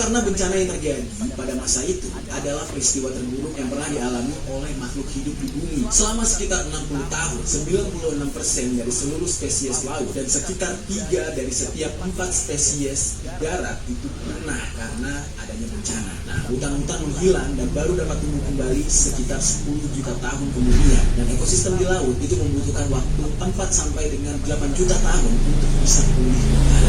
karena bencana yang terjadi pada masa itu adalah peristiwa terburuk yang pernah dialami oleh makhluk hidup di bumi. Selama sekitar 60 tahun, 96% dari seluruh spesies laut dan sekitar 3 dari setiap 4 spesies di darat itu punah karena adanya bencana. Nah, hutan-hutan menghilang dan baru dapat tumbuh kembali sekitar 10 juta tahun kemudian. Dan ekosistem di laut itu membutuhkan waktu 4 sampai dengan 8 juta tahun untuk bisa pulih kembali.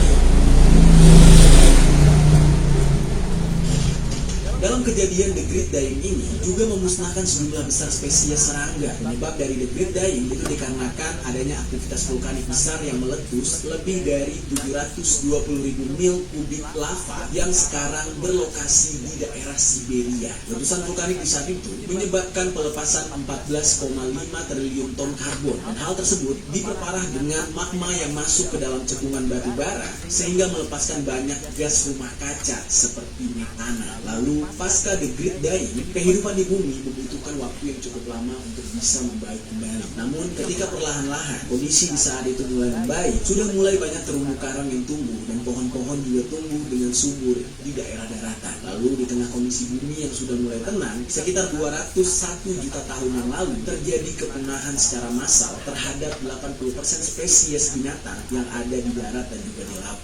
Dalam kejadian The Great Dying ini juga memusnahkan sejumlah besar spesies serangga. Penyebab dari The Great Dying itu dikarenakan adanya aktivitas vulkanik besar yang meletus lebih dari 720.000 mil kubik lava yang sekarang berlokasi di daerah Siberia. Letusan vulkanik di saat itu menyebabkan pelepasan 14,5 triliun ton karbon, dan hal tersebut diperparah dengan magma yang masuk ke dalam cekungan batu bara sehingga melepaskan banyak gas rumah kaca seperti metana. Lalu pasca The Great Dying, kehidupan di bumi membutuhkan waktu yang cukup lama untuk bisa membaik kembali. Namun ketika perlahan-lahan kondisi di saat itu mulai membaik, sudah mulai banyak terumbu karang yang tumbuh dan pohon-pohon juga tumbuh dengan subur di daerah daratan. Lalu di tengah kondisi bumi yang sudah mulai tenang, sekitar 201 juta tahun yang lalu terjadi kepunahan secara massal terhadap 80% spesies binatang yang ada di darat dan juga di laut.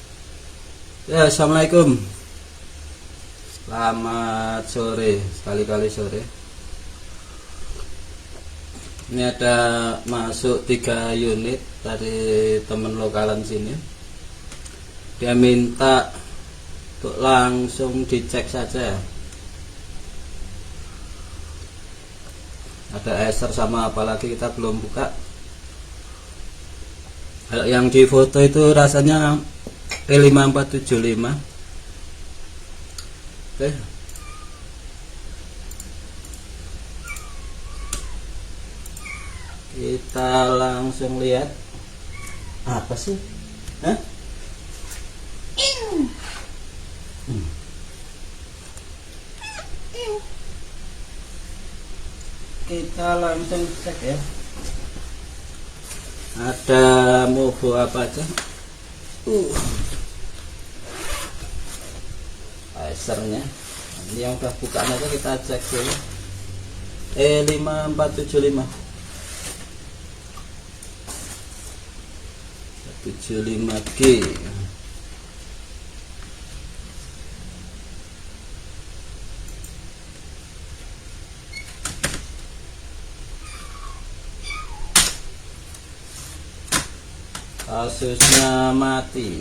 Ya, assalamualaikum. Selamat sore, sekali-kali sore. Ini ada masuk 3 unit dari teman lokalan sini. Dia minta untuk langsung dicek saja. Ada eser sama apalagi kita belum buka. Yang di foto itu rasanya E5475. Oke. Kita langsung lihat apa sih? Hah? Kita langsung cek ya. Ada movo apa aja? Lasernya. Ini yang udah bukaan aja kita cek dulu. E5475 75G. Kasusnya mati.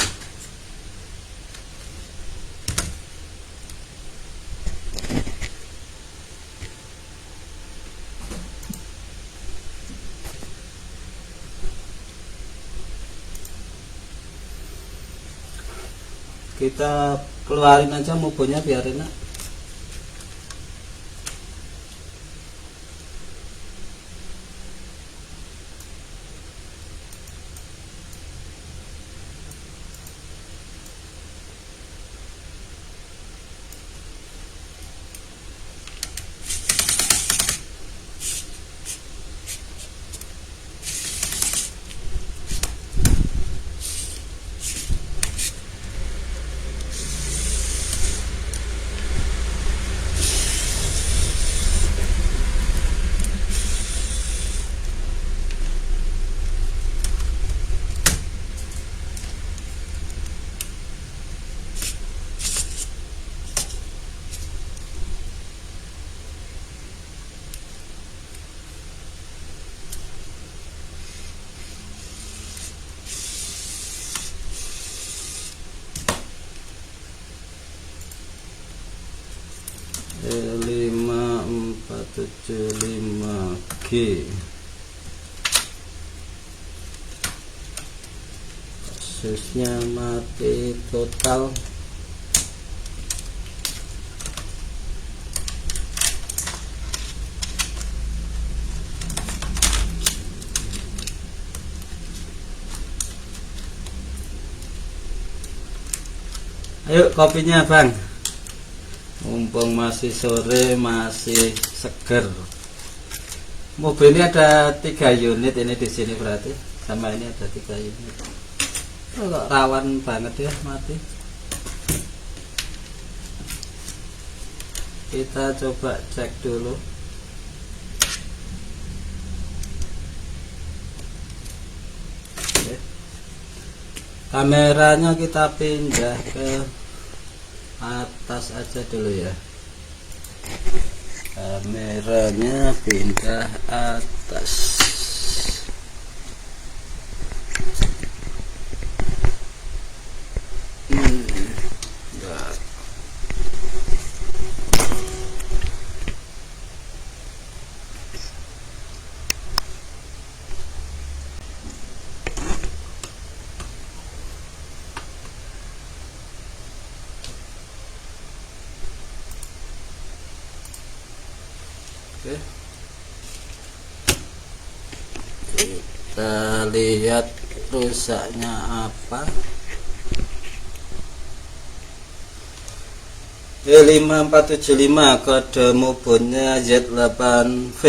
Kita keluarin aja mobonya biar enak. E5475G. Kasusnya mati total. Ayo kopinya bang, mumpung masih sore, masih seger. Mobil ini ada 3 unit ini di sini, berarti sama ini ada 3 unit. Kok rawan banget ya mati. Kita coba cek dulu. Oke. Kameranya kita pindah ke atas aja dulu ya. Kameranya pindah atas. Bentar. Oke. Kita lihat rusaknya apa. E5475 kode mubunnya Z8V.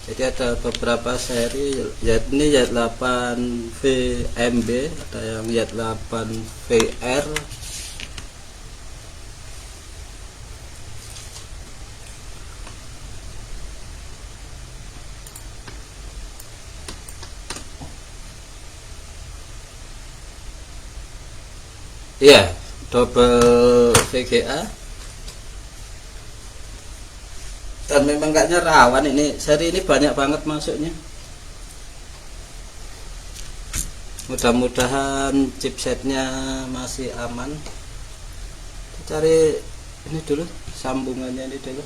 Jadi ada beberapa seri, ini Z8VMB, ada yang Z8VR. Iya, double VGA. Dan memang kayaknya rawan ini, seri ini banyak banget masuknya. Mudah-mudahan chipsetnya masih aman. Kita cari ini dulu, sambungannya ini dulu.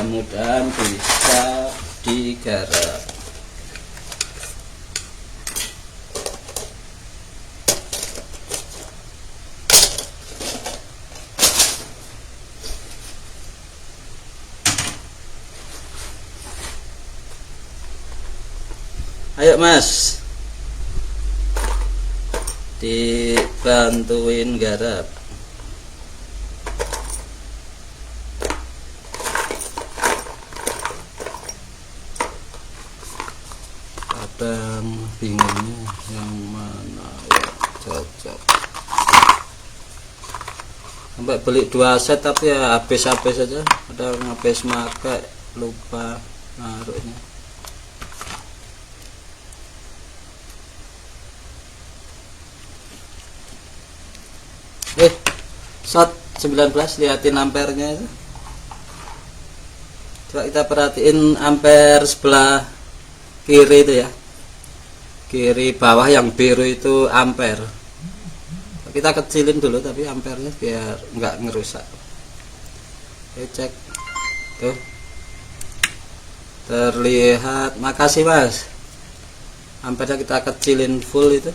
Mudah-mudahan bisa digarap. Ayo Mas, dibantuin garap. Kadang bingungnya yang mana yang cocok. Sampai beli 2 set tapi ya habis-habis saja. Kadang habis pakai lupa naruhnya. Shot 19, lihatin ampernya itu. Coba kita perhatiin ampere sebelah kiri itu ya, kiri bawah yang biru itu ampere. Kita kecilin dulu tapi ampernya biar nggak ngerusak. Oke, cek tuh, terlihat. Makasih Mas, ampernya kita kecilin full itu.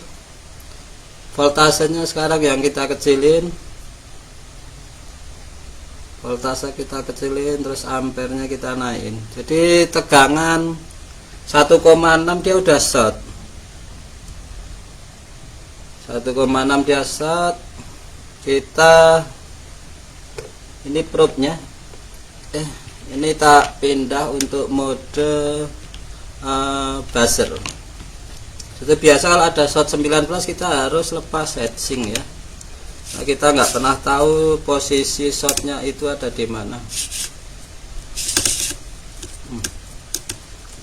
Voltasenya sekarang yang kita kecilin, voltase kita kecilin, terus ampernya kita naikin. Jadi tegangan 1,6 dia udah short. 1,6 dia short. Kita ini probe-nya. Ini tak pindah untuk mode buzzer. Jadi biasa kalau ada short 19 kita harus lepas heatsink ya. Nah, kita nggak pernah tahu posisi shortnya itu ada di mana.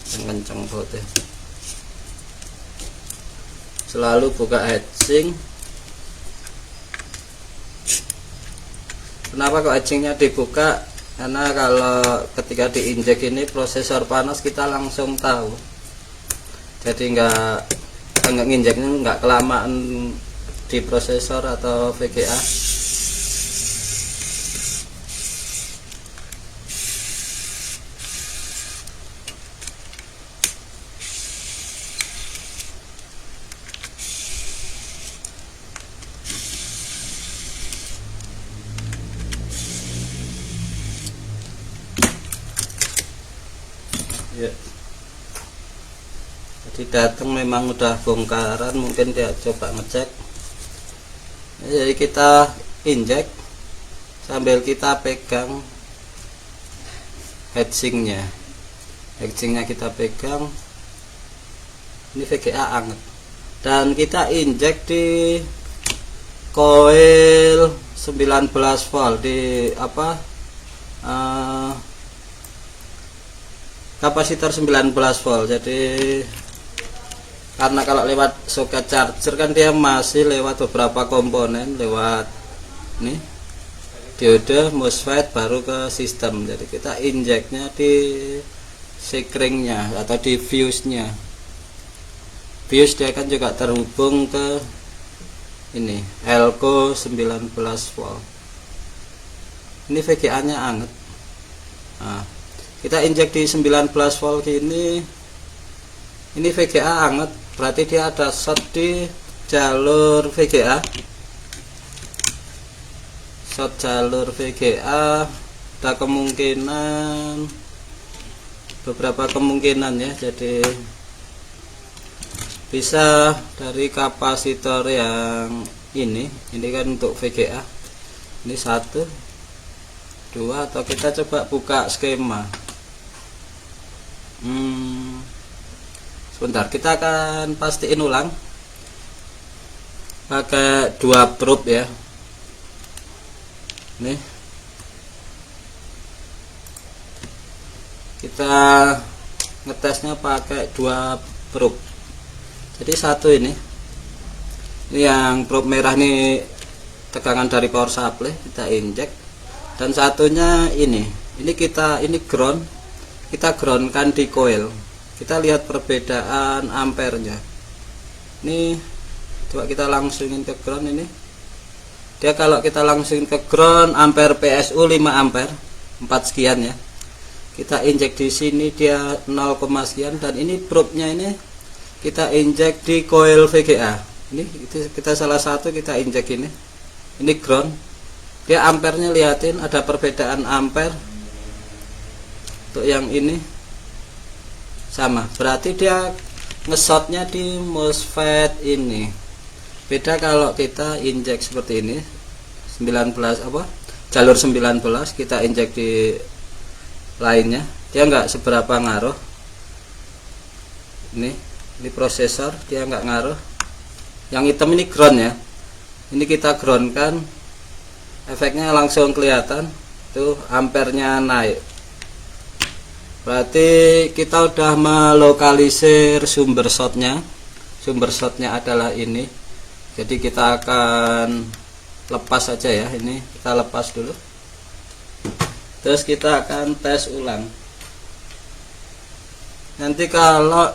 Kenceng banget. Selalu buka heatsink. Kenapa kok heatsinknya dibuka? Karena kalau ketika diinjek ini prosesor panas kita langsung tahu. Jadi nggak nginjeknya nggak kelamaan di prosesor atau VGA. Ya. Jadi datang memang udah bongkaran, mungkin dia coba ngecek. Jadi kita injek sambil kita pegang heatsinknya. hatchingnya kita pegang. Ini VGA anget, dan kita injek di coil 19 volt di kapasitor 19 volt. Jadi karena kalau lewat soket charger kan dia masih lewat beberapa komponen, lewat nih diode, MOSFET, baru ke sistem. Jadi kita injeknya di sekringnya atau di fuse-nya. Fuse dia kan juga terhubung ke ini Elco 19 volt. Ini VGA nya anget. Nah, kita injek di 19 volt ini VGA anget, berarti dia ada short di jalur VGA. Short jalur VGA ada beberapa kemungkinan ya. Jadi bisa dari kapasitor yang ini kan untuk VGA. Ini 1, 2, atau kita coba buka skema. Sebentar, kita akan pastiin ulang pakai 2 probe ya. Nih kita ngetesnya pakai 2 probe. Jadi satu ini yang probe merah nih tegangan dari power supply, kita injek, dan satunya ini ground, kita groundkan di coil. Kita lihat perbedaan ampernya. Ini coba kita langsungin ke ground. Ini dia kalau kita langsungin ke ground, ampere PSU 5 ampere 4 sekian ya. Kita injek di sini dia 0, sekian, dan ini probe-nya ini kita injek di coil VGA. Ini kita salah satu kita injek ini ground. Dia ampernya lihatin ada perbedaan ampere. Untuk yang ini sama, berarti dia ngesotnya di MOSFET ini. Beda kalau kita injek seperti ini 19 jalur 19, kita injek di lainnya, dia nggak seberapa ngaruh. Ini prosesor, dia nggak ngaruh. Yang hitam ini ground ya. Ini kita ground kan, efeknya langsung kelihatan tuh, ampernya naik. Berarti kita udah melokalisir sumber shotnya. Sumber shotnya adalah ini. Jadi kita akan lepas saja ya. Ini kita lepas dulu. Terus kita akan tes ulang. Nanti kalau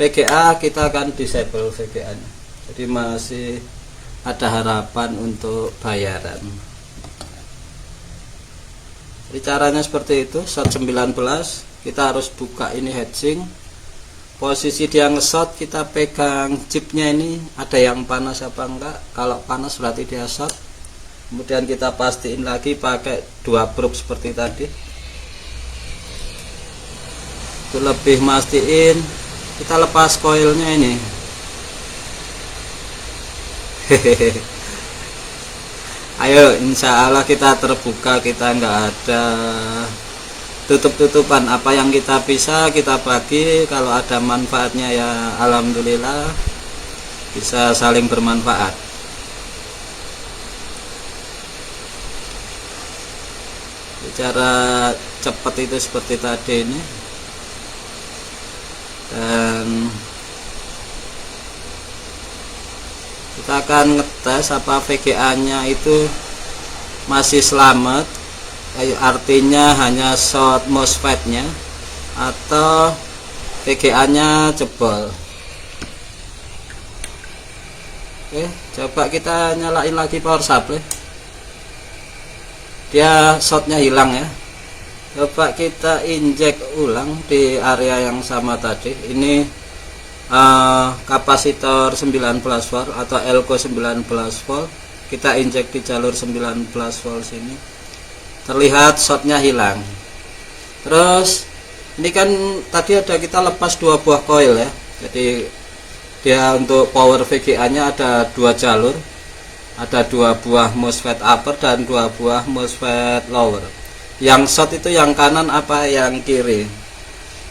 VGA kita akan disable VGA nya. Jadi masih ada harapan untuk bayaran. Jadi caranya seperti itu. Shot 19, kita harus buka ini hatching. Posisi dia nge-shot, kita pegang chipnya ini ada yang panas apa enggak. Kalau panas berarti dia shot. Kemudian kita pastiin lagi pakai 2 probe seperti tadi. Itu lebih mastiin. Kita lepas coilnya ini. Ayo, insya Allah kita terbuka, kita nggak ada tutup-tutupan. Apa yang kita bisa kita bagi. Kalau ada manfaatnya ya alhamdulillah, bisa saling bermanfaat. Cara cepat itu seperti tadi ini. Dan kita akan ngetes apa VGA nya itu masih selamat, artinya hanya short MOSFET nya, atau VGA nya jebol. Oke, coba kita nyalain lagi power supply. Dia shortnya hilang ya. Coba kita injek ulang di area yang sama tadi. Ini kapasitor 19 volt atau Elco 19 volt. Kita injek di jalur 19 volt sini. Terlihat shortnya hilang. Terus ini kan tadi ada kita lepas 2 buah coil ya. Jadi dia untuk power VGA nya ada 2 jalur. Ada 2 buah MOSFET upper dan 2 buah MOSFET lower. Yang short itu yang kanan apa yang kiri?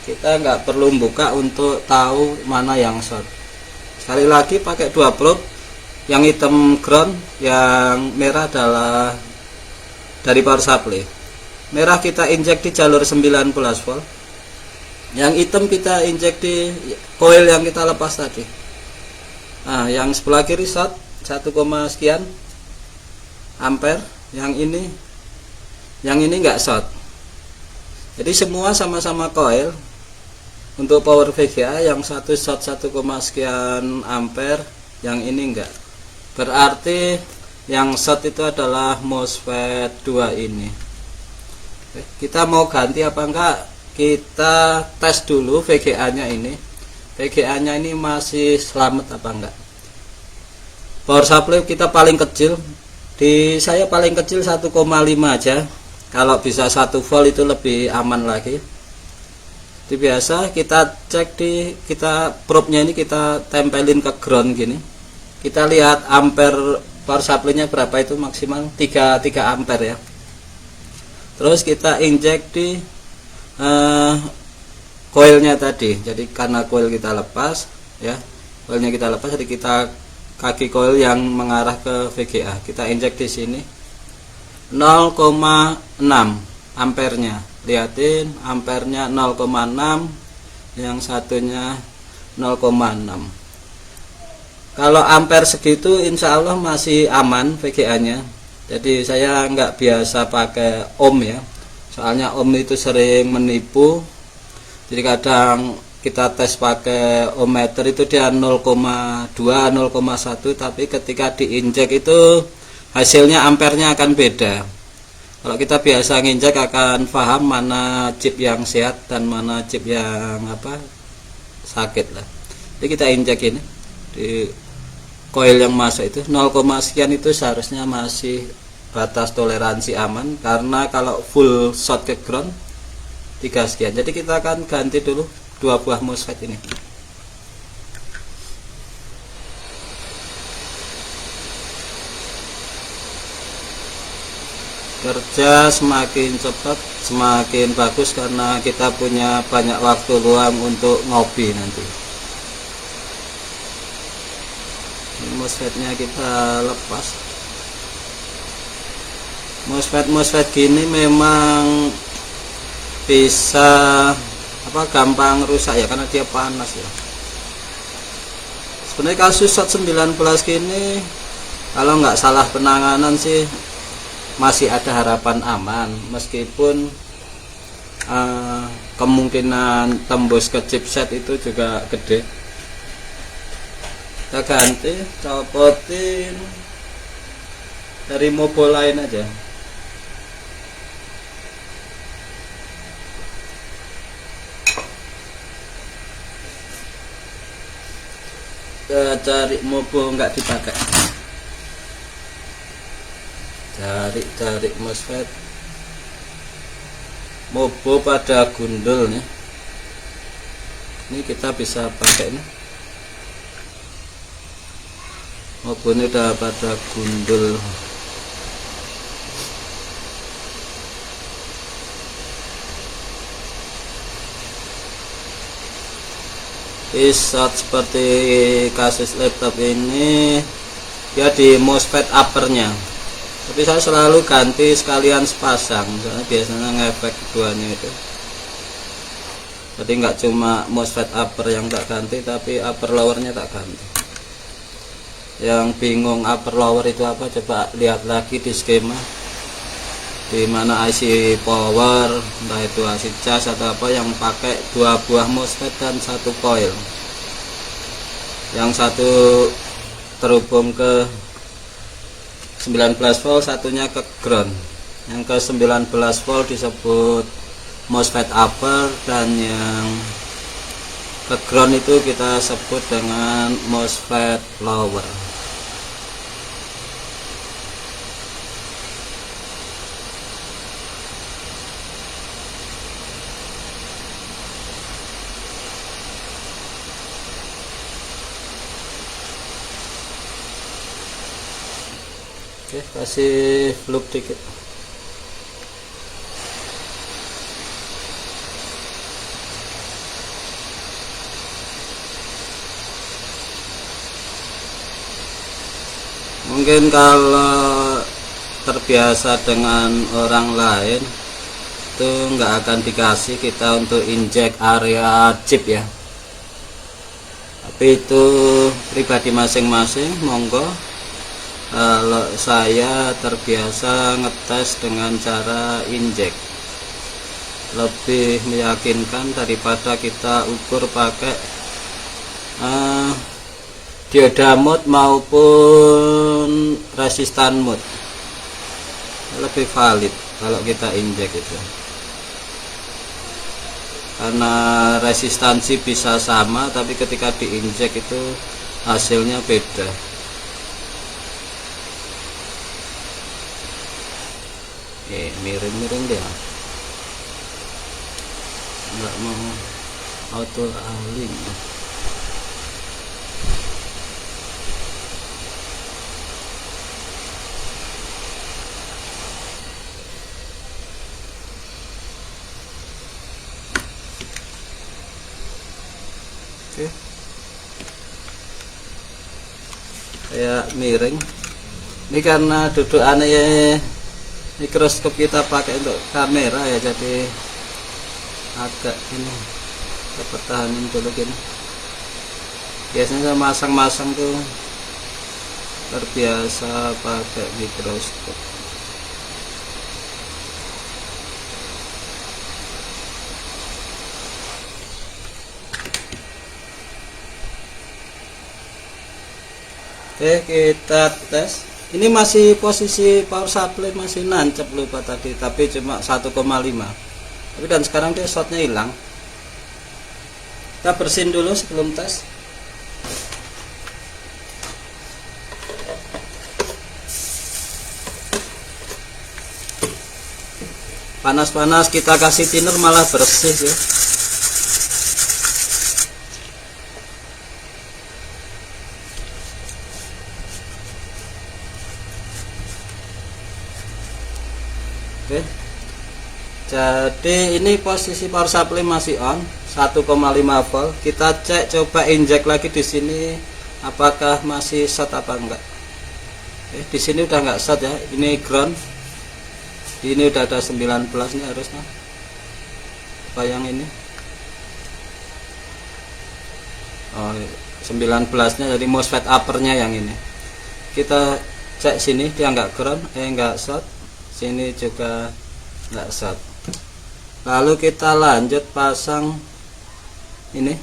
kita nggak perlu buka untuk tahu mana yang short. Sekali lagi pakai 2 probe, yang hitam ground, yang merah adalah dari power supply. Merah kita injek di jalur 19 volt, yang hitam kita injek di coil yang kita lepas tadi. Nah, yang sebelah kiri short 1, sekian ampere, yang ini nggak short. Jadi semua sama-sama coil. Untuk power VGA yang satu short 1, sekian ampere, yang ini enggak. Berarti yang short itu adalah MOSFET 2 ini. Oke, kita mau ganti apa enggak? Kita tes dulu VGA nya ini. VGA nya ini masih selamat apa enggak. Power supply kita paling kecil, di saya paling kecil 1,5 aja. Kalau bisa 1 volt itu lebih aman lagi. Itu biasa kita cek kita probe-nya ini kita tempelin ke ground gini. Kita lihat ampere power supply-nya berapa, itu maksimal 3 ampere ya. Terus kita injek di coilnya tadi. Jadi karena coil kita lepas ya, coilnya kita lepas, jadi kita kaki coil yang mengarah ke VGA kita injek di sini 0,6 ampernya. Lihatin ampernya 0,6, yang satunya 0,6. Kalau ampere segitu insya Allah masih aman VGA nya. Jadi saya nggak biasa pakai ohm ya, soalnya ohm itu sering menipu. Jadi kadang kita tes pakai ohmmeter itu dia 0,2 0,1, tapi ketika diinjek itu hasilnya ampernya akan beda. Kalau kita biasa nginjek akan paham mana chip yang sehat dan mana chip yang sakit lah. Jadi kita injek ini di coil yang masuk itu 0, sekian, itu seharusnya masih batas toleransi aman, karena kalau full short ke ground 3 sekian. Jadi kita akan ganti dulu 2 buah MOSFET ini. Kerja semakin cepat semakin bagus, karena kita punya banyak waktu luang untuk ngopi nanti. MOSFET-nya kita lepas. MOSFET gini memang bisa gampang rusak ya, karena dia panas ya. Sebenarnya kasus short 19 gini, kalau nggak salah penanganan sih masih ada harapan aman, meskipun kemungkinan tembus ke chipset itu juga gede. Kita ganti, copotin dari mobo lain aja. Kita cari mobo nggak dipakai, cari MOSFET mobo pada gundul nih. Ini kita bisa pakai nih. Mobo ini udah pada gundul. Short seperti kasus laptop ini ya di MOSFET uppernya, tapi saya selalu ganti sekalian sepasang, soalnya biasanya ngefek keduanya itu. Jadi nggak cuma MOSFET upper yang tak ganti, tapi upper lowernya tak ganti. Yang bingung upper lower itu apa, coba lihat lagi di skema, di mana IC power, entah itu IC cas atau apa, yang pakai 2 buah MOSFET dan 1 coil. Yang satu terhubung ke 19 volt, satunya ke ground. Yang ke 19 volt disebut MOSFET upper, dan yang ke ground itu kita sebut dengan MOSFET lower. Oke, kasih loop dikit. Mungkin kalau terbiasa dengan orang lain itu nggak akan dikasih kita untuk injek area chip ya, tapi itu pribadi masing-masing, monggo. Kalau saya terbiasa ngetes dengan cara injek, lebih meyakinkan daripada kita ukur pakai dioda mode maupun resistan mode. Lebih valid kalau kita injek itu, karena resistansi bisa sama tapi ketika diinjek itu hasilnya beda. Miring-miring dia, nggak mau auto aling. Oke, kayak miring ini karena dudukannya mikroskop kita pakai untuk kamera ya, jadi agak ini kita pertahanin dulu gini. Biasanya saya masang-masang tuh terbiasa pakai mikroskop. Oke, kita tes. Ini masih posisi power supply masih nancep lupa tadi, tapi cuma 1,5. Tapi dan sekarang dia shotnya hilang. Kita bersihin dulu sebelum tes. Panas-panas kita kasih thinner malah bersih ya. Oke, jadi ini posisi power supply masih on 1,5 volt. Kita cek, coba injek lagi di sini apakah masih short apa enggak. Oke, di sini udah enggak short ya. Ini ground. Ini udah ada 19 nih harusnya. Apa yang ini? Oh, 19-nya jadi MOSFET uppernya yang ini. Kita cek sini dia enggak ground, enggak short. Sini juga nggak short. Lalu kita lanjut pasang ini,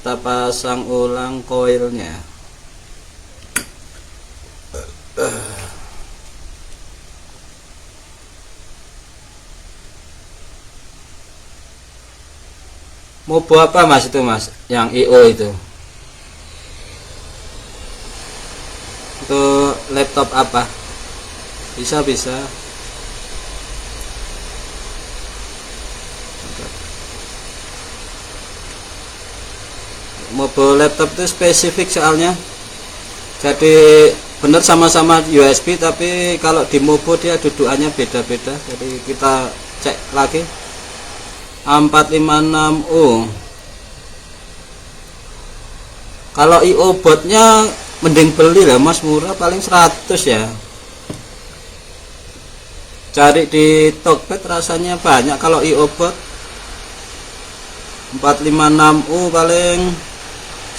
kita pasang ulang koilnya. Mau buat apa mas itu mas, yang IO itu untuk laptop apa? Bisa mobile laptop itu spesifik soalnya, jadi bener sama-sama USB tapi kalau di mobo dia dudukannya beda-beda. Jadi kita cek lagi A456U. kalau IO botnya mending beli lah mas, murah, paling 100 ya. Cari di Tokped rasanya banyak. Kalau IO bot 456U paling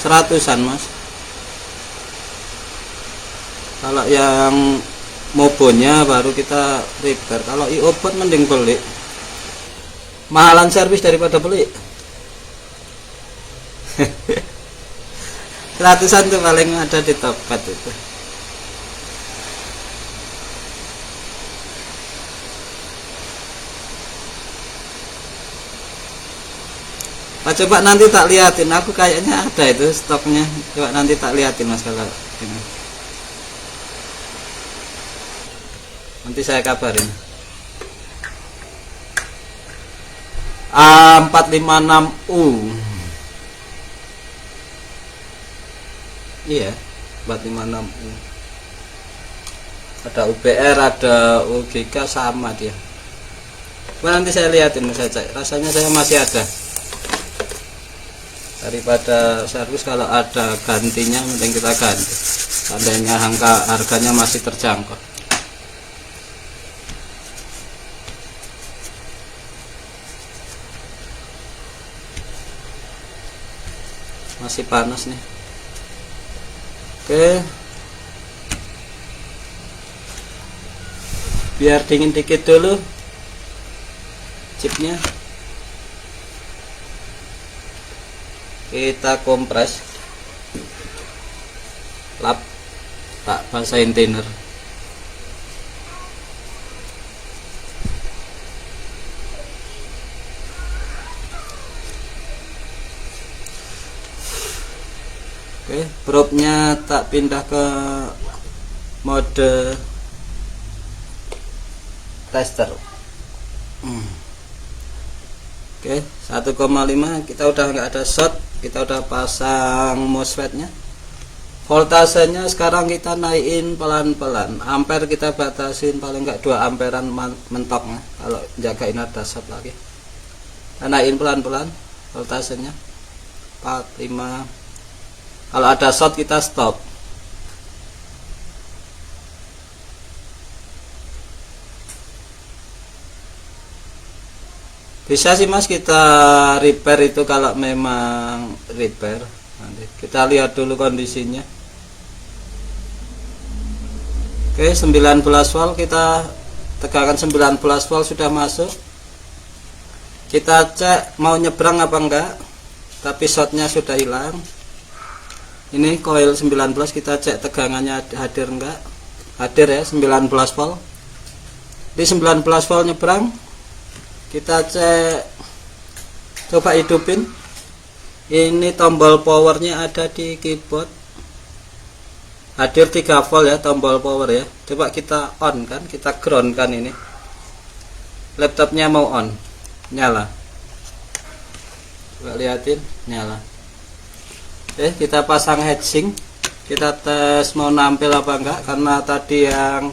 100-an mas. Kalau yang mobonya baru kita repair. Kalau IO bot mending beli, mahalan servis daripada beli. 100-an tuh paling ada di Tokped itu. Pak, coba nanti tak liatin, aku kayaknya ada itu stoknya. Coba nanti tak liatin mas kalau ini. Nanti saya kabarin. A456U. Iya, 456U. Ada UBR, ada UGK, sama dia. Coba nanti saya liatin, saya cek. Rasanya saya masih ada. Daripada servis, kalau ada gantinya mending kita ganti. seandainya harganya masih terjangkau. Masih panas nih. Oke, biar dingin dikit dulu chipnya, kita kompres, lap, tak basahin thinner. Oke, probe-nya tak pindah ke mode tester. Oke, 1,5 kita udah nggak ada short, kita udah pasang MOSFET-nya. Voltasenya sekarang kita naikin pelan-pelan. Ampere kita batasin paling nggak 2 amperan mentoknya. Kalau jagain ada short lagi, kita naikin pelan-pelan voltasenya 4, 5. Kalau ada short kita stop. Bisa sih mas kita repair itu kalau memang repair. Nanti kita lihat dulu kondisinya. Oke, 19 volt kita tegangan 19 volt sudah masuk. Kita cek mau nyebrang apa enggak, tapi shortnya sudah hilang. Ini coil 19 kita cek tegangannya hadir enggak, hadir ya 19 volt. Di 19 volt nyebrang, kita cek, coba hidupin. Ini tombol powernya ada di keyboard, hadir 3 volt ya tombol power ya. Coba kita on kan, kita ground kan, ini laptopnya mau on, nyala, coba liatin, nyala. Oke, kita pasang heatsink, kita tes mau nampil apa enggak, karena tadi yang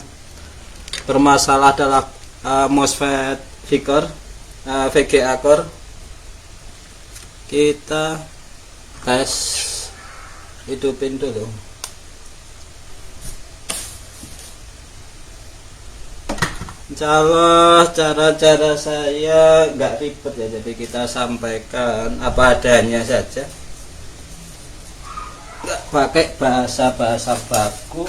bermasalah adalah MOSFET VGA core. Kita tes, hidupin dulu. Insyaallah cara-cara saya enggak ribet ya, jadi kita sampaikan apa adanya saja, nggak pakai bahasa-bahasa baku.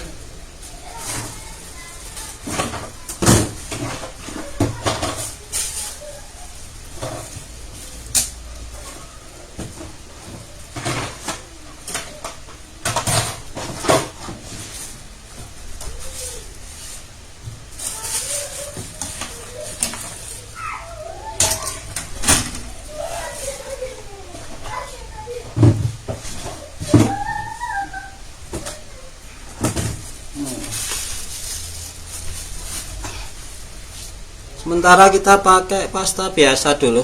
Sementara kita pakai pasta biasa dulu.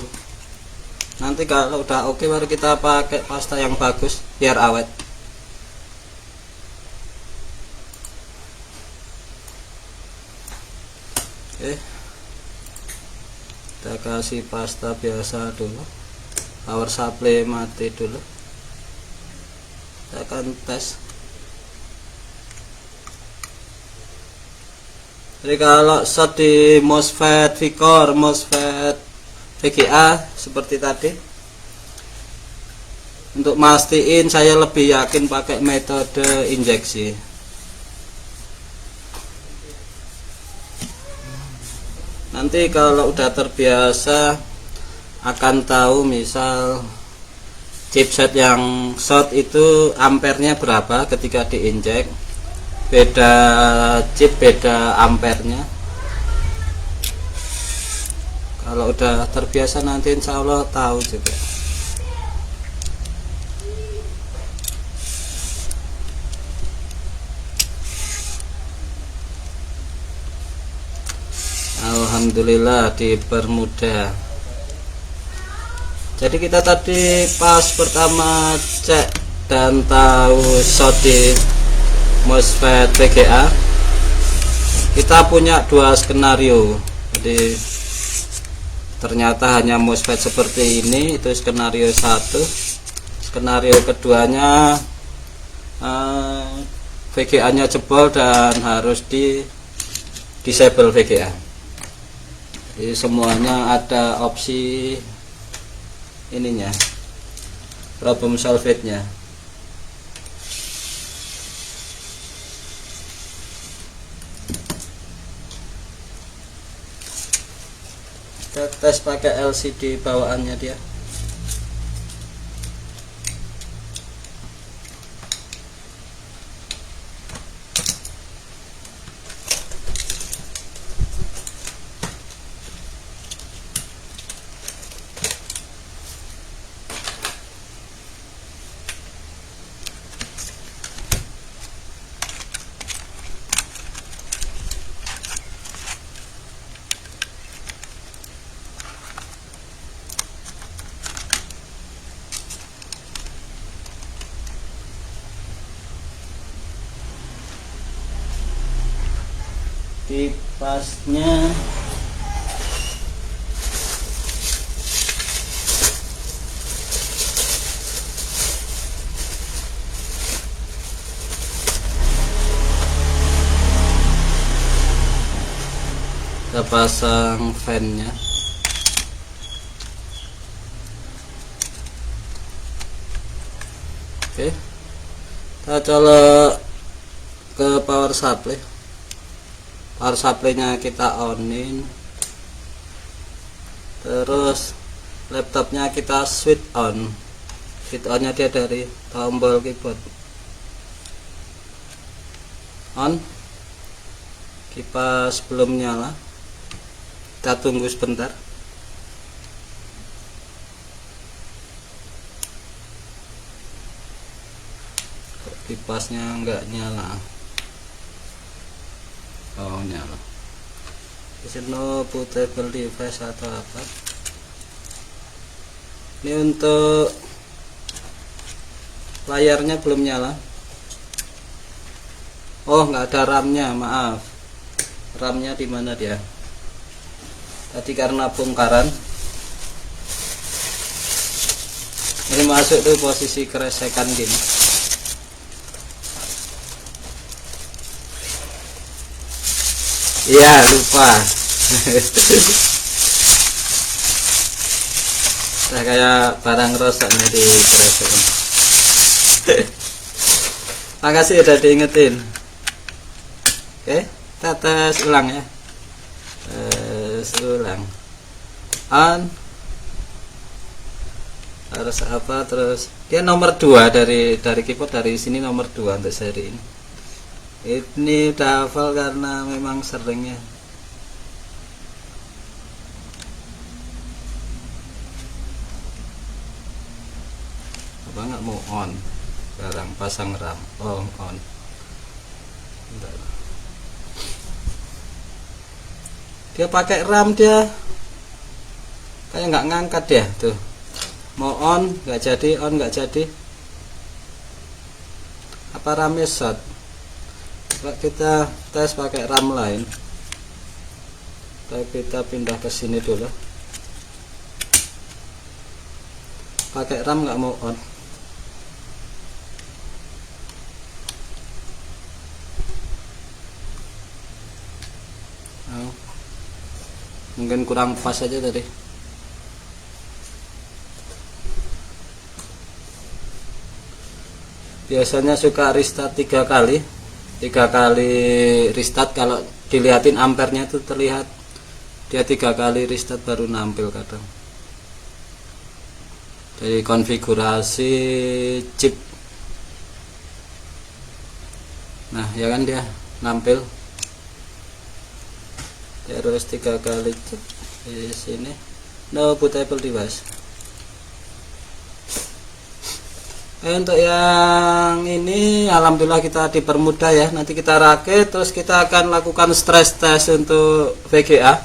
Nanti kalau udah oke baru kita pakai pasta yang bagus biar awet. Oke, kita kasih pasta biasa dulu. Power supply mati dulu. Kita akan tes. Jadi kalau short di MOSFET VCore, MOSFET VGA seperti tadi, untuk mastiin saya lebih yakin pakai metode injeksi. Nanti kalau udah terbiasa akan tahu, misal chipset yang short itu ampernya berapa ketika diinjek. Beda chip beda ampernya. Kalau udah terbiasa nanti insya Allah tahu juga. Alhamdulillah dipermudah. Jadi kita tadi pas pertama cek dan tahu short di MOSFET VGA, kita punya 2 skenario. Jadi ternyata hanya MOSFET seperti ini, itu skenario 1. Skenario keduanya VGA nya jebol dan harus di disable VGA. Jadi semuanya ada opsi ininya, problem solve nya. Kita tes pakai LCD bawaannya dia. Kipasnya kita pasang fan-nya. Oke, kita colok ke power supply. Power supply-nya kita onin, terus laptopnya kita switch on. Switch on-nya dia dari tombol keyboard. On. Kipas belum nyala, kita tunggu sebentar. Kipasnya enggak nyala. Oh, nyala. Is it no bootable device atau apa? Ini untuk layarnya belum nyala. Oh, nggak ada RAM-nya, maaf. RAM-nya di mana dia? Tadi karena bongkaran. Ini masuk tuh posisi keresekan gini. Iya, lupa. Saya kayak barang rusak nih di keresekan. Makasih udah diingetin. Oke, kita tes ulang ya. Tes ulang. On. Harus apa terus? Dia nomor 2 dari keyboard, dari sini nomor 2 untuk seri ini. Ini udah hafal karena memang seringnya. Apa nggak mau on? Sekarang pasang RAM. Oh, on. Bentar. Dia pakai RAM dia. Kayak nggak ngangkat ya tuh. Mau on nggak jadi, on nggak jadi. Apa RAM-nya short? Kita tes pakai RAM lain. Kita pindah ke sini dulu. Pakai RAM nggak mau on. Oh. Mungkin kurang pas aja tadi. Biasanya suka restart 3 kali. 3 kali restart, kalau dilihatin ampernya itu terlihat dia 3 kali restart baru nampil kadang. Dari konfigurasi chip, nah ya kan dia nampil. Terus 3 kali chip di sini. No bootable device. Untuk yang ini alhamdulillah kita dipermudah ya. Nanti kita rakit, terus kita akan lakukan stress test untuk VGA.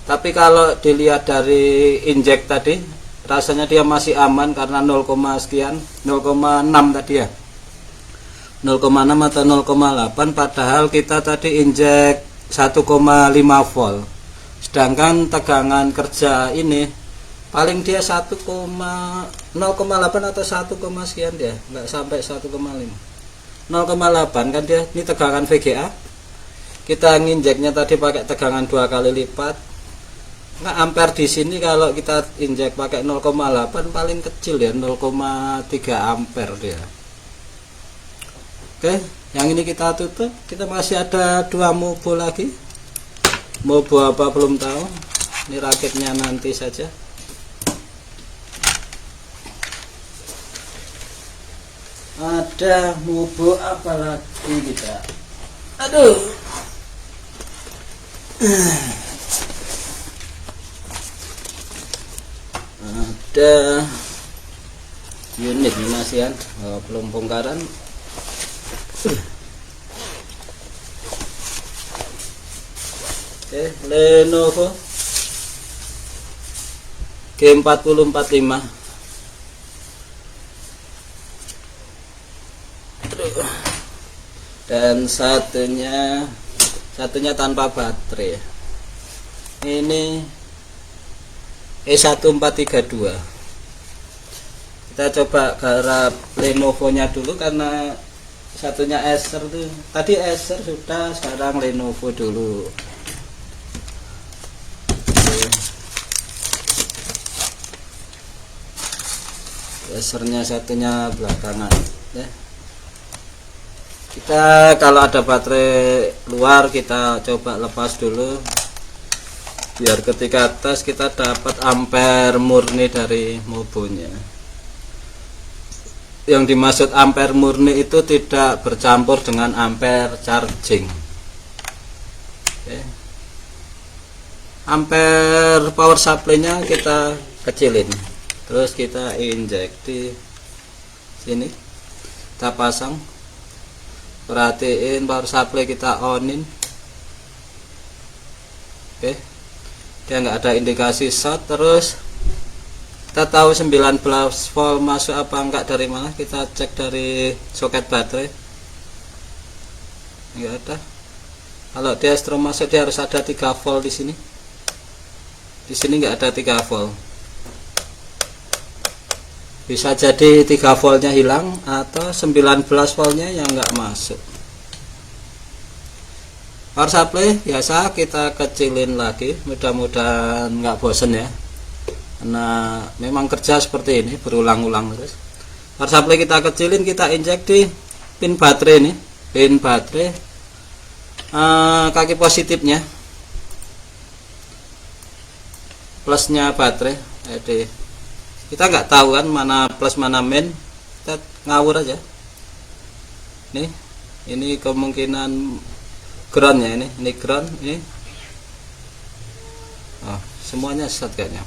Tapi kalau dilihat dari injek tadi, rasanya dia masih aman karena 0, sekian, 0,6 tadi ya, 0,6 atau 0,8. Padahal kita tadi injek 1,5 volt. Sedangkan tegangan kerja ini paling dia 0,8 atau 1, sekian dia, nggak sampai 1,5. 0,8 kan dia. Ini tegangan VGA. Kita nginjeknya tadi pakai tegangan 2 kali lipat. Nah, ampere di sini kalau kita injek pakai 0,8 paling kecil ya, 0,3 ampere dia. Oke, yang ini kita tutup. Kita masih ada 2 mobo lagi. Mobo apa belum tahu. Ini rakitnya nanti saja. Ada mobo apa lagi kita? Aduh. Ada unit ini masih belum bongkaran. Lenovo G4045. Dan satunya tanpa baterai. Ini E1432. Kita coba garap Lenovo-nya dulu karena satunya Acer tuh. Tadi Acer sudah, sekarang Lenovo dulu. Acernya satunya belakangan ya. Kita kalau ada baterai luar kita coba lepas dulu biar ketika tes kita dapat ampere murni dari mobonya. Yang dimaksud ampere murni itu tidak bercampur dengan ampere charging. Oke. Ampere power supply-nya kita kecilin. Terus kita injek di sini. Kita pasang. Perhatiin power supply kita onin. Oke. Dia nggak ada indikasi short. Terus kita tahu 19 volt masuk apa enggak dari mana. Kita cek dari soket baterai. Enggak ada. Kalau dia strom masuk dia harus ada 3 volt di sini. Di sini nggak ada 3 volt. Bisa jadi 3 voltnya hilang atau 19 voltnya yang nggak masuk. Power supply biasa kita kecilin lagi, mudah-mudahan nggak bosen ya, karena memang kerja seperti ini berulang-ulang terus. Power supply kita kecilin, kita injek di pin baterai ini, pin baterai kaki positifnya, plusnya baterai. Jadi kita nggak tahu kan mana plus mana min, kita ngawur aja. Ini kemungkinan ground ya, ini ground, ini semuanya short kayaknya,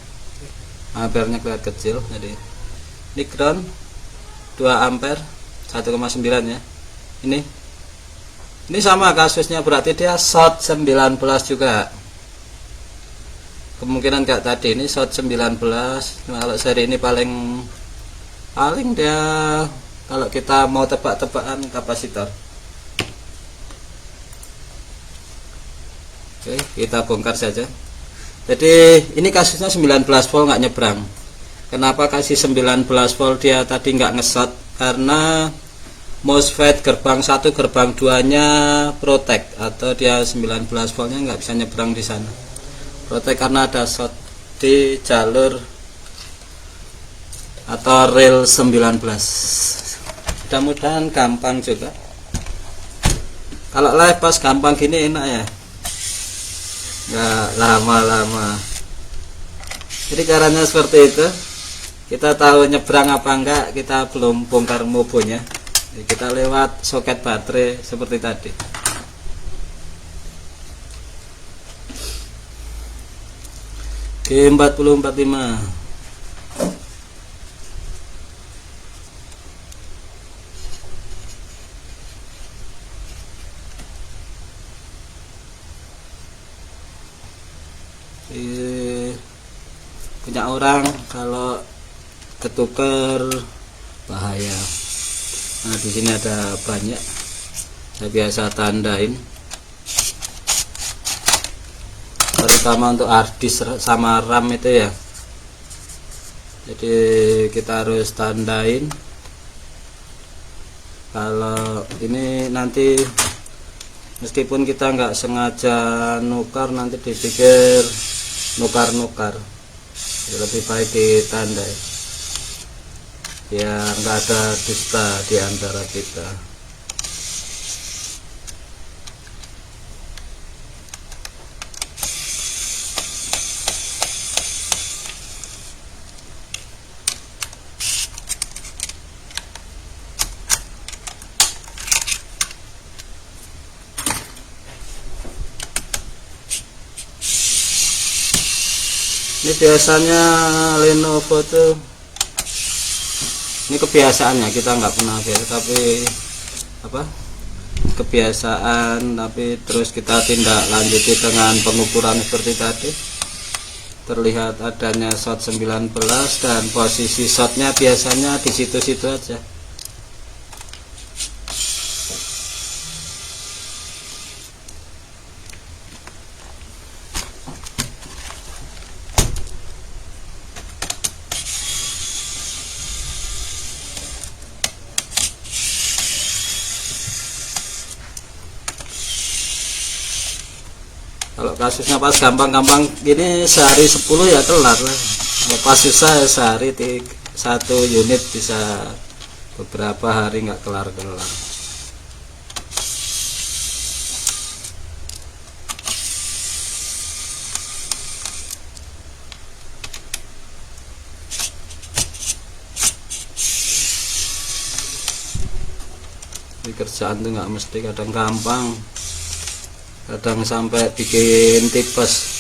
ampernya kelihatan kecil. Jadi ini ground 2 ampere 1,9 ya. Ini sama kasusnya, berarti dia short 19 juga. Kemungkinan kayak tadi ini short 19. Nah, kalau seri ini paling dia kalau kita mau tebak-tebakan kapasitor. Oke, kita bongkar saja. Jadi ini kasusnya 19 volt nggak nyebrang. Kenapa kasih 19 volt dia tadi nggak ngesot? Karena MOSFET gerbang 1 gerbang 2 nya protect, atau dia 19 voltnya nggak bisa nyebrang di sana. Protect karena ada short di jalur atau rel 19. Mudah-mudahan gampang juga. Kalau live pas gampang gini enak ya, nggak lama-lama. Jadi caranya seperti itu. Kita tahu nyebrang apa enggak, kita belum bongkar mobonya. Jadi kita lewat soket baterai seperti tadi. G4045. Punya orang kalau ketuker bahaya. Nah, di sini ada banyak. Saya biasa tandain. Terutama untuk hard disk sama RAM itu ya. Jadi kita harus tandain. Kalau ini nanti meskipun kita nggak sengaja nukar, nanti dipikir nukar-nukar, lebih baik ditandai ya, nggak ada dusta di antara kita. Ini biasanya Lenovo tuh, ini kebiasaannya, kita nggak pernah biasa, tapi apa kebiasaan, tapi terus kita tindak lanjuti dengan pengukuran seperti tadi. Terlihat adanya shot 19 dan posisi shotnya biasanya di situ-situ aja. Kalau kasusnya pas gampang-gampang gini sehari 10 ya kelar lah. Pas susah ya sehari 1 unit bisa beberapa hari nggak kelar-kelar. Ini kerjaan tuh nggak mesti, kadang gampang, kadang sampai bikin tipes.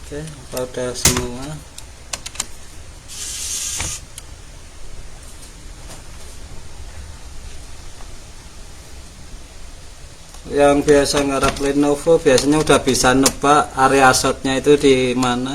Oke, apa udah semua? Yang biasa ngarap Lenovo biasanya udah bisa nebak area shotnya itu di mana.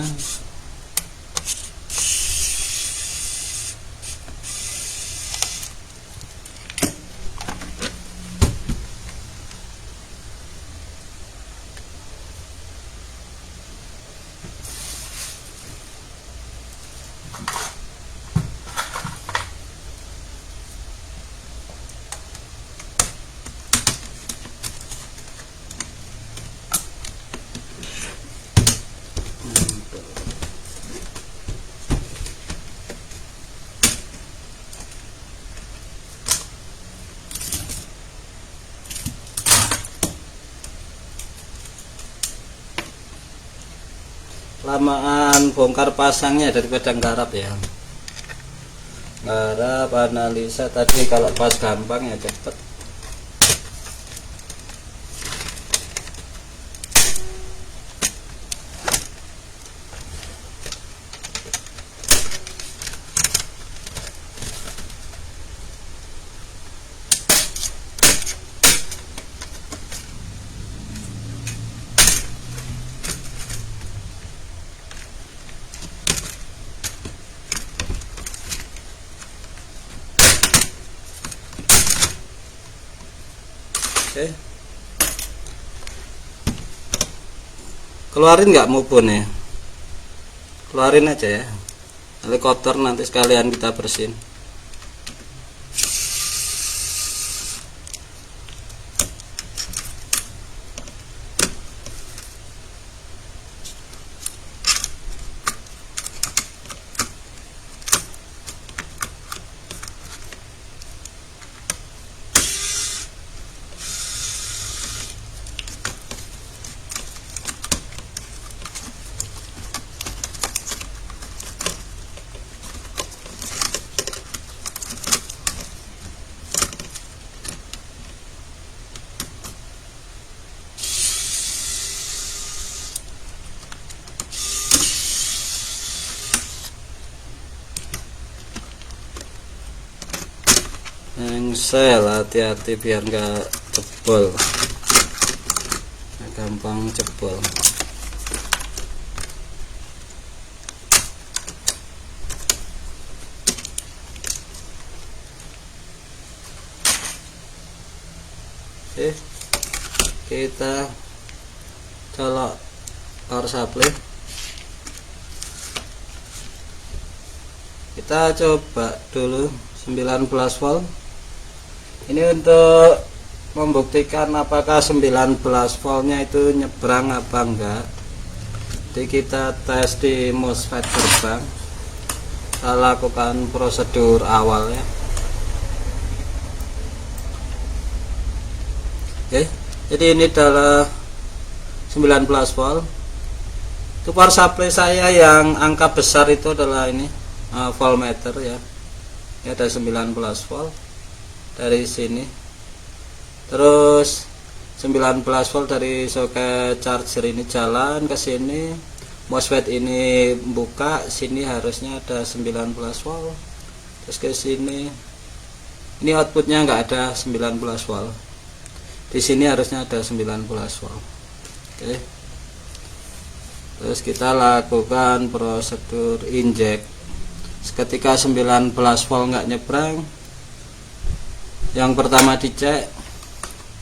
Lamaan bongkar pasangnya daripada nggarap ya. Nggarap analisa tadi, kalau pas gampang ya cepet. Oke. Keluarin nggak mubun ya, keluarin aja ya, nanti kotor, nanti sekalian kita bersihin. Engsel, hati-hati biar nggak jebol, gampang jebol. kita colok power supply. Kita coba dulu 19 volt. Ini untuk membuktikan apakah 19 voltnya itu nyebrang apa enggak. Jadi kita tes di MOSFET gerbang. Kita lakukan prosedur awal ya. Oke, jadi ini adalah 19 volt. Itu power supply saya yang angka besar itu adalah ini voltmeter ya. Ini ada 19 volt dari sini. Terus 19 volt dari soket charger ini jalan ke sini. MOSFET ini buka, sini harusnya ada 19 volt. Terus ke sini. Ini outputnya nggak ada 19 volt. Di sini harusnya ada 19 volt. Oke. Terus kita lakukan prosedur injek. Ketika 19 volt nggak nyebrang, yang pertama dicek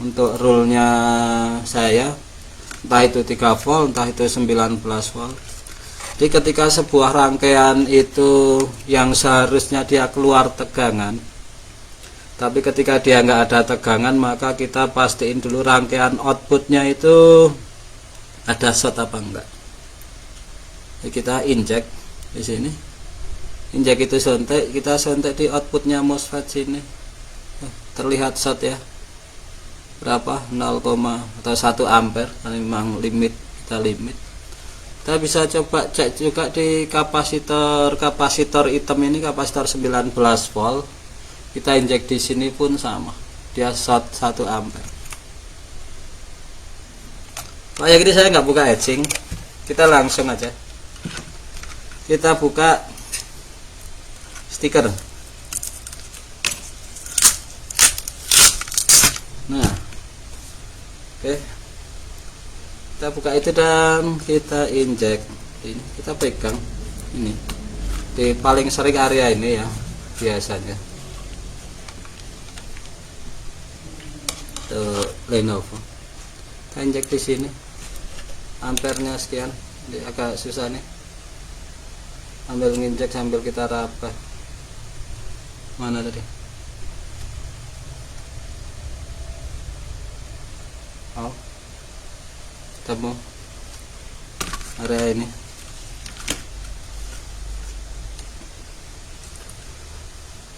untuk rule-nya saya, entah itu 3 volt, entah itu 19 volt. Jadi ketika sebuah rangkaian itu yang seharusnya dia keluar tegangan, tapi ketika dia nggak ada tegangan, maka kita pastiin dulu rangkaian outputnya itu ada short apa enggak. Jadi kita injek di sini. Injek itu sontek, kita sontek di outputnya MOSFET sini. Terlihat short ya. Berapa? 0, atau 1 ampere. Karena memang limit, kita limit. Kita bisa coba cek juga di kapasitor hitam ini, kapasitor 19 volt. Kita injek di sini pun sama. Dia short 1 ampere. Kayak gini saya nggak buka etching. Kita langsung aja. Kita buka stiker. Nah, oke, kita buka itu dan kita injek. Ini kita pegang ini di paling sering area ini ya biasanya. Tuh Lenovo. Kita injek di sini. Ampernya sekian. Ini agak susah nih. Ambil nginjek sambil kita raba. Mana tadi? Oh, ketemu area ini.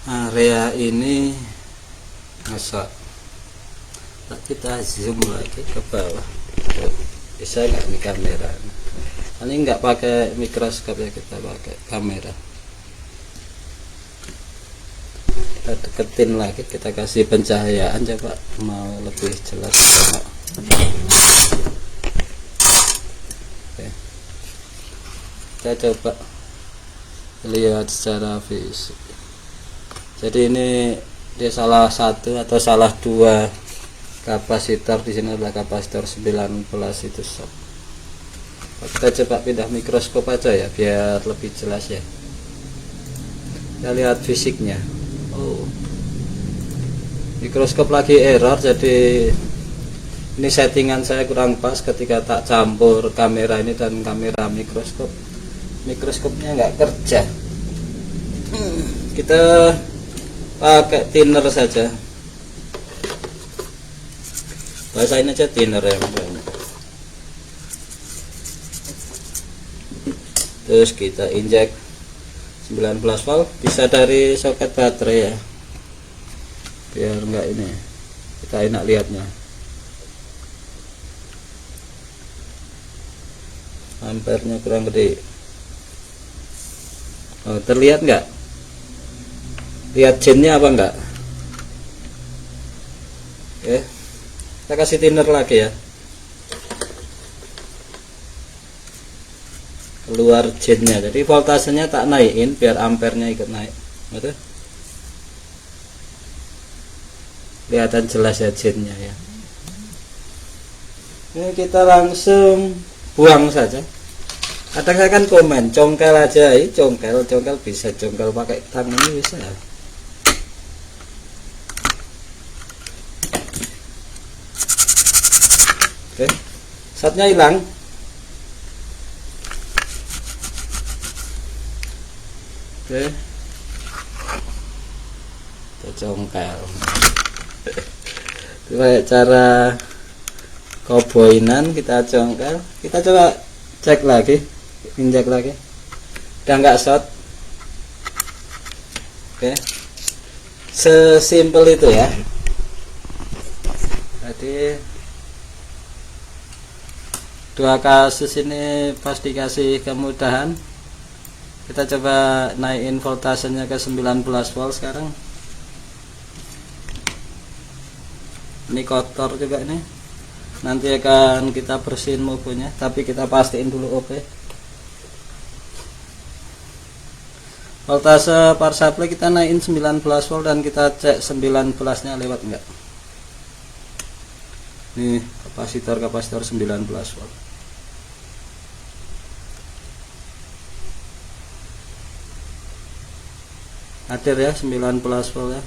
Area ini masuk. Kita zoom lagi ke bawah. Bisa nggak nih kamera? Ini nggak pakai mikroskop ya, kita pakai kamera. Kita deketin lagi, kita kasih pencahayaan coba mau lebih jelas. Oke. Kita coba lihat secara fisik. Jadi ini dia salah satu atau salah 2 kapasitor. Di sini adalah kapasitor 19 itu short. Kita coba pindah mikroskop aja ya biar lebih jelas ya. Kita lihat fisiknya. Oh, mikroskop lagi error, jadi ini settingan saya kurang pas ketika tak campur kamera ini dan kamera mikroskop. Mikroskopnya nggak kerja. Kita pakai thinner saja. Bahasain aja thinner ya. Terus kita injek 19 volt, bisa dari soket baterai ya, biar enggak ini kita enak lihatnya. Ampernya kurang gede. Oh, terlihat nggak? Lihat gennya apa enggak? Oke, kita kasih thinner lagi ya. Keluar gennya, jadi voltasenya tak naikin biar ampernya ikut naik. Betul? Kelihatan jelas ya gennya ya. Ini kita langsung buang saja. Kadang saya kan komen congkel aja, congkel bisa, congkel pakai tangan ini bisa. Oke, shotnya hilang. Oke, kita congkel. Kayak cara koboinan kita congkel. Kita coba cek lagi, injak lagi. Udah nggak shot. Oke, sesimpel itu ya. Jadi dua kasus ini pas dikasih kemudahan. Kita coba naikin voltasenya ke 19 volt sekarang. Ini kotor juga ini. Nanti akan kita bersihin mobonya, tapi kita pastiin dulu oke. Voltase power supply kita naikin 19 volt dan kita cek 19 nya lewat enggak. Ini kapasitor 19 volt. Hadir ya 19 volt ya.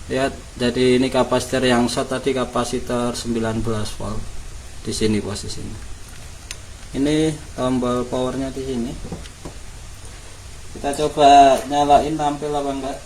Lihat, jadi ini kapasitor yang short tadi kapasitor 19 volt. Di sini posisinya. Ini tombol powernya di sini. Kita coba nyalain tampil apa enggak.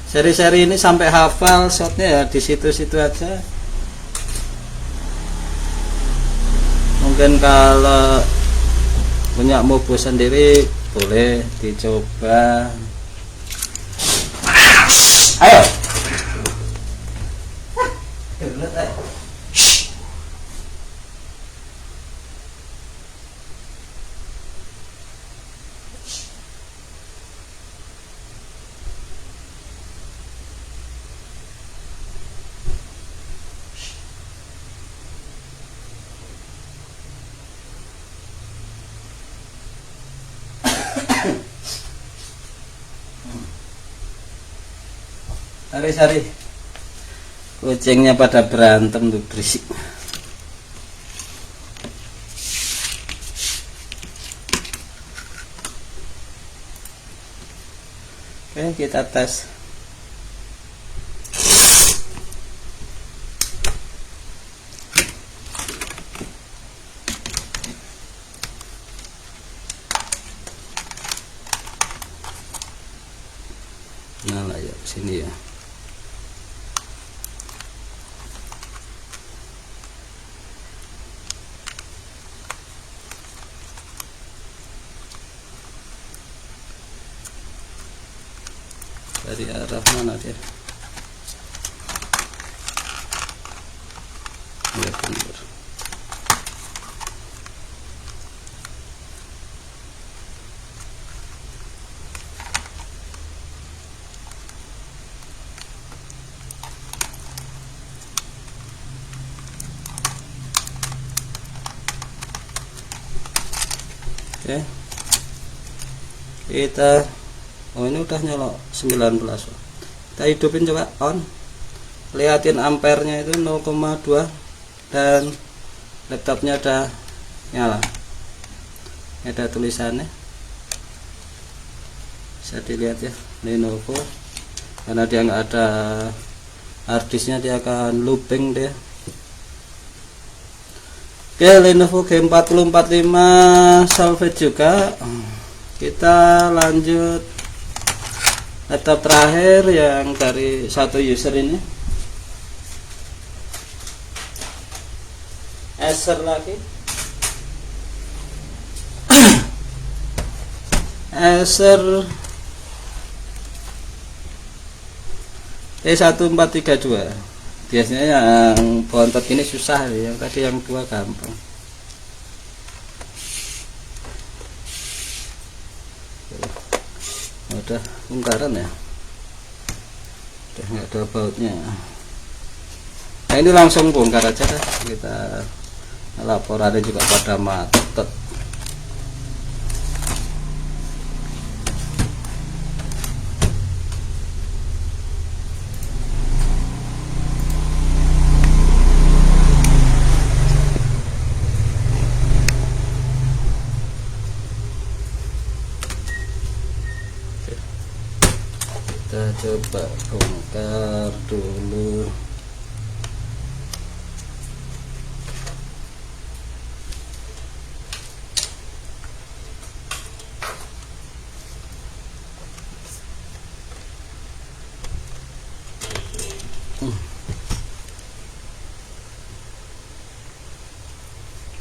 Seri-seri ini sampai hafal shotnya ya, di situ-situ aja. Mungkin kalau punya mobo sendiri boleh dicoba. Ayo. Sari-sari, kucingnya pada berantem tuh, berisik. Oke, kita tes. Nah lah ya, sini ya. Dari arah mana dia? Ya benar. Oke. Kita ini udah nyala 19 volt. Kita hidupin coba on. Lihatin ampernya itu 0,2 dan laptopnya udah nyala. Ada tulisannya. Bisa dilihat ya, Lenovo. Karena dia nggak ada harddisknya, dia akan looping dia. Oke, Lenovo G4045 salvage juga. Kita lanjut laptop terakhir yang dari satu user ini, Acer lagi. Acer E1432. Biasanya yang bontot ini susah, yang tadi yang dua gampang. Udah bongkaran ya, udah nggak ada bautnya. Nah ini langsung bongkar aja dah, kita laporannya juga pada macet. coba bongkar dulu.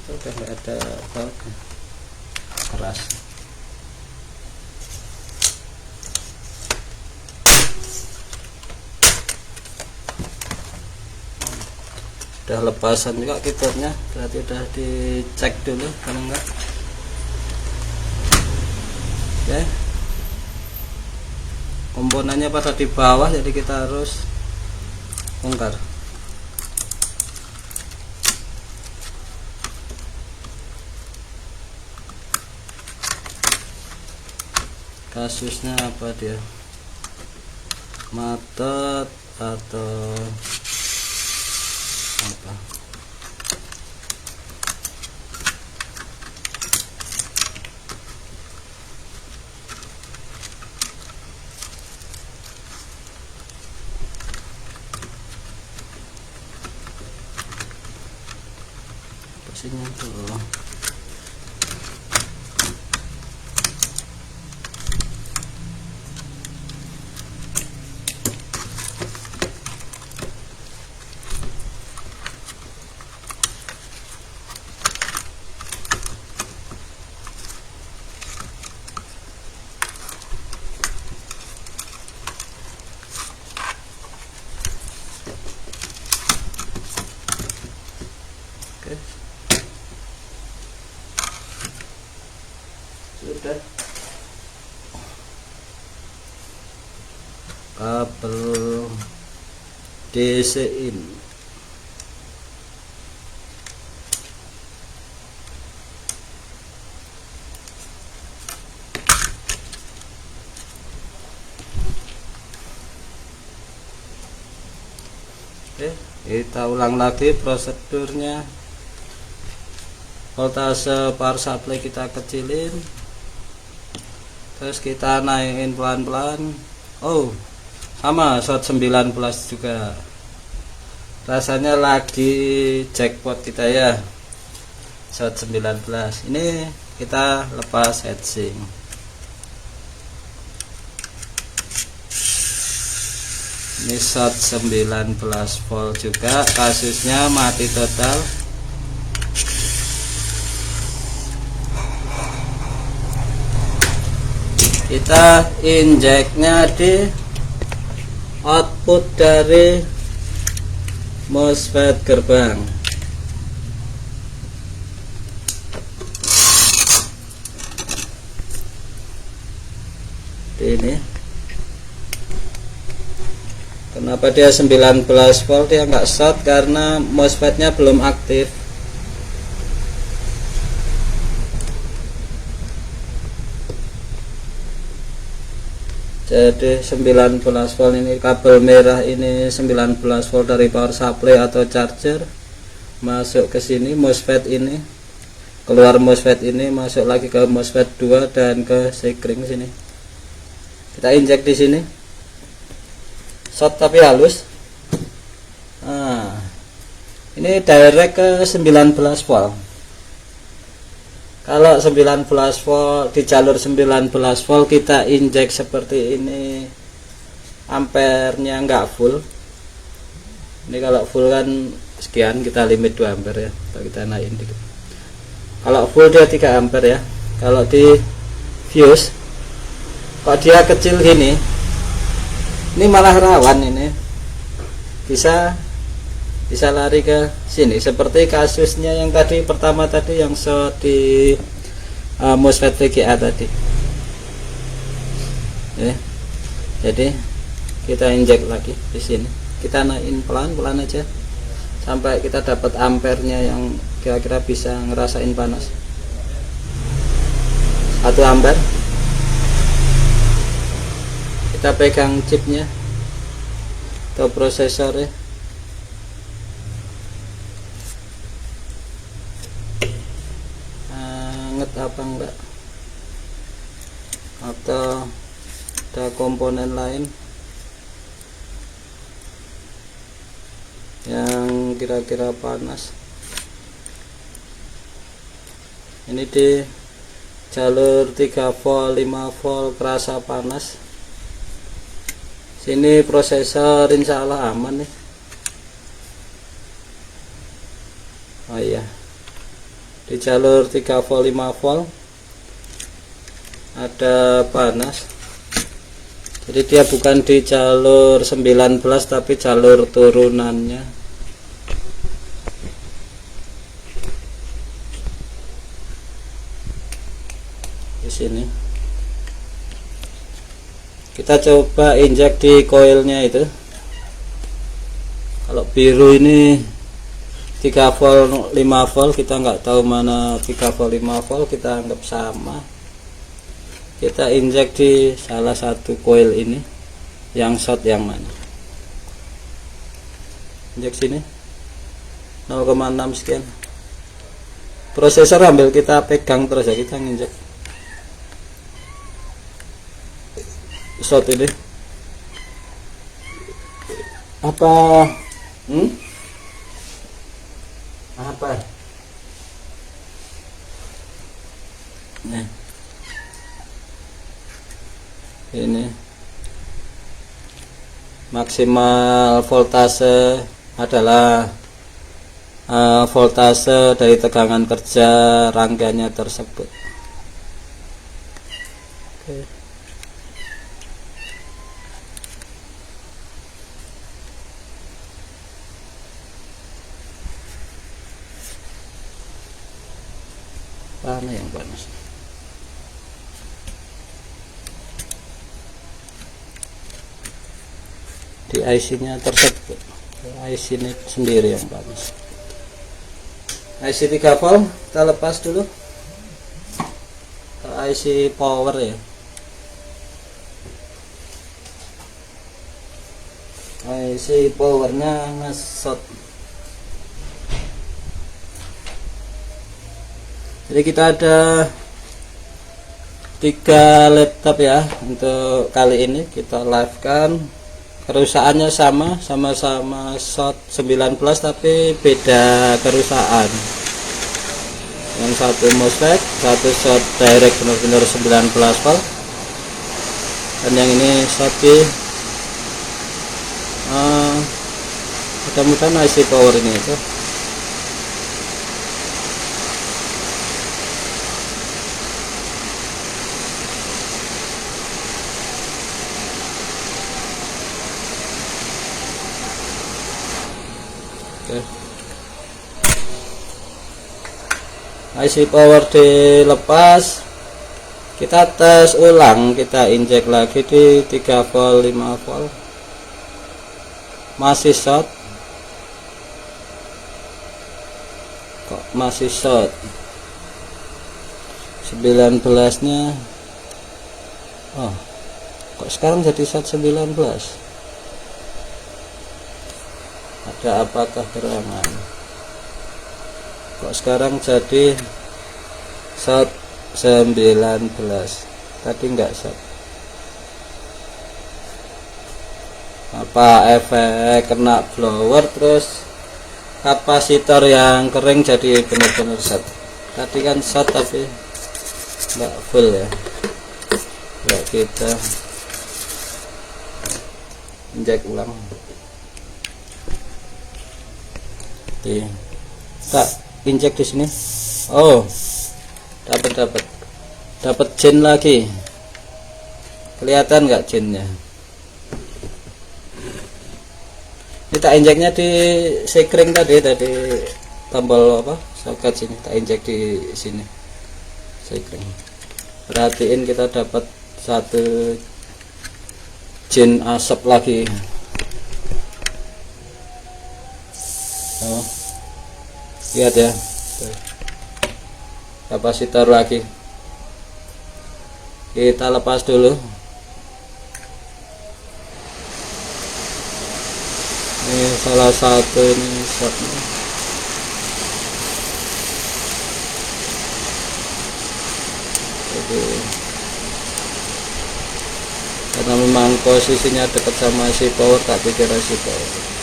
Udah nggak ada baut, keras. Udah lepasan juga keyboardnya, berarti udah dicek dulu kalau enggak. Oke, komponennya pada di bawah, jadi kita harus bongkar. Kasusnya apa dia, matet atau apa? Posisinya tuh. Oke. Sudah. Kabel DC-in. Oke, kita ulang lagi prosedurnya. Voltase power supply kita kecilin, terus kita naikin pelan-pelan. Oh, sama short 19 juga. Rasanya lagi jackpot kita ya, short 19. Ini kita lepas heatsink. Ini short 19 volt juga, kasusnya mati total. Kita injeknya di output dari MOSFET gerbang. Ini kenapa dia 19 volt, dia nggak short karena MOSFET-nya belum aktif. Jadi 19 volt ini, kabel merah ini 19 volt dari power supply atau charger masuk ke sini, MOSFET ini keluar, MOSFET ini masuk lagi ke MOSFET 2 dan ke sekring sini. Kita injek di sini, short tapi halus. Nah, ini direct ke 19 volt. Kalau 19 volt di jalur 19 volt kita injek seperti ini, ampernya nggak full. Ini kalau full kan sekian, kita limit 2 ampere ya, atau kita naikin dikit. Kalau full dia 3 ampere ya. Kalau di fuse kok dia kecil gini, ini malah rawan, ini bisa lari ke sini seperti kasusnya yang tadi pertama tadi, yang short di MOSFET VGA tadi ya. Jadi kita injek lagi di sini, kita naikin pelan-pelan aja sampai kita dapat ampernya yang kira-kira bisa ngerasain panas. 1 ampere. Kita pegang chipnya atau prosesornya. Apa enggak, atau ada komponen lain. yang kira-kira panas. Ini di jalur 3 volt 5 volt kerasa panas. Sini prosesor insya Allah aman nih. Oh iya, di jalur 3 volt 5 volt ada panas. Jadi dia bukan di jalur 19 tapi jalur turunannya. Di sini kita coba injek di koilnya itu. Kalau biru ini 3 volt 5 volt, kita nggak tahu mana 3 volt 5 volt, kita anggap sama. Kita injek di salah satu koil ini. Yang short yang mana? Injek sini 0,6 sekian. Prosesor ambil kita pegang terus ya, kita nginjek short ini. Apa apa nah, ini maksimal voltase adalah voltase dari tegangan kerja rangkaiannya tersebut. Oke. Mana yang panas? Di IC nya tersebut. IC ini sendiri yang panas. IC 3 volt kita lepas dulu. IC power ya. IC powernya ngesot. Jadi kita ada 3 laptop ya untuk kali ini. Kita live kan, kerusakannya sama-sama short 19 tapi beda kerusakan. Yang satu MOSFET, satu short direct benar-benar 19 volt, dan yang ini short di mudah-mudahan IC power ini itu. IC power dilepas, kita tes ulang, kita injek lagi di 3 volt 5 volt, masih short. Kok masih short? 19 nya kok sekarang jadi short 19? Ada apakah gerangan? Kok sekarang jadi short 19? Tadi enggak short. Apa efek kena blower terus kapasitor yang kering jadi benar-benar short? Tadi kan short tapi enggak full ya. Ya kita injek ulang. Tak injek di sini. Oh, dapat gen lagi. Kelihatan nggak gennya? Kita injeknya di sekring tadi tombol apa soket sini, tak injek di sini sekring. Perhatiin kita dapat satu gen asap lagi. Lihat ya, kapasitor lagi. Kita lepas dulu. Ini salah satu ini shotnya. Jadi, karena memang posisinya dekat sama si power, tak pikir si power.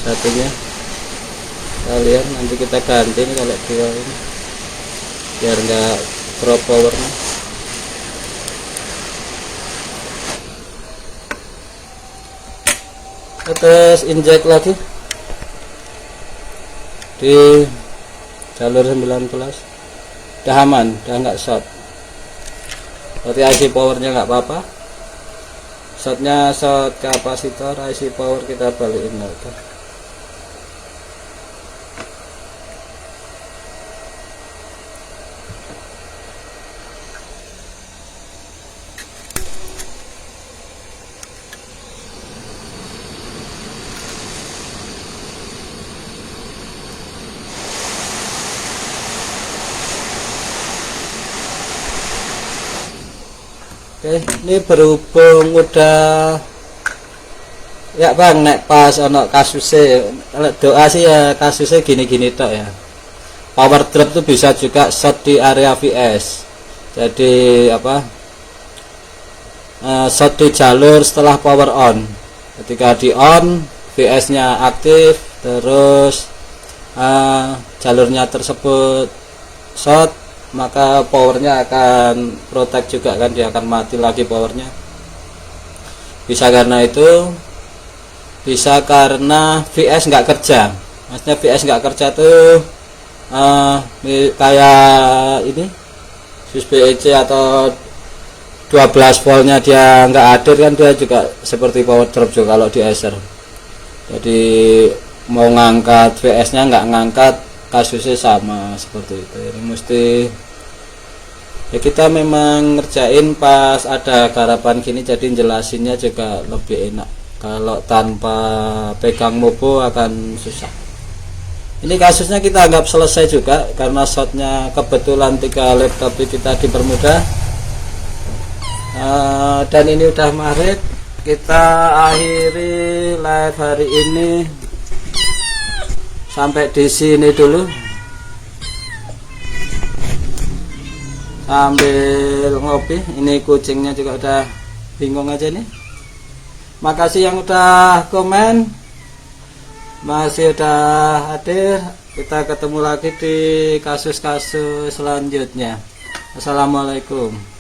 Satunya kita lihat, nanti kita ganti nih kalau dua ini biar nggak drop powernya. Terus injek lagi di jalur 19, udah aman, udah nggak short. Berarti IC powernya nggak apa-apa. Shortnya short kapasitor, IC power kita balikin lagi. Oke, ini berhubung udah ya Bang, nek pas ono kasusnya, kalau doa sih ya kasusnya gini-gini tok ya. Power drop tuh bisa juga short di area VS. Jadi apa? Short di jalur setelah power on. Ketika di on, VS-nya aktif, terus jalurnya tersebut short, maka powernya akan protect juga kan, dia akan mati lagi powernya. Bisa karena itu, bisa karena VS nggak kerja. Maksudnya VS nggak kerja tuh kayak ini fuse BEC atau 12 voltnya dia nggak hadir kan, dia juga seperti power drop juga kalau di Acer. Jadi mau ngangkat VS nya nggak ngangkat, kasusnya sama seperti itu. Ini mesti ya kita memang ngerjain pas ada garapan gini, jadi jelasinnya juga lebih enak. Kalau tanpa pegang mobo akan susah. Ini kasusnya kita anggap selesai juga karena shotnya kebetulan 3 lap, tapi kita dipermudah. Dan ini udah maghrib, kita akhiri live hari ini sampai di sini dulu, sambil ngopi. Ini kucingnya juga udah bingung aja nih. Makasih yang udah komen, masih udah hadir. Kita ketemu lagi di kasus-kasus selanjutnya. Assalamualaikum.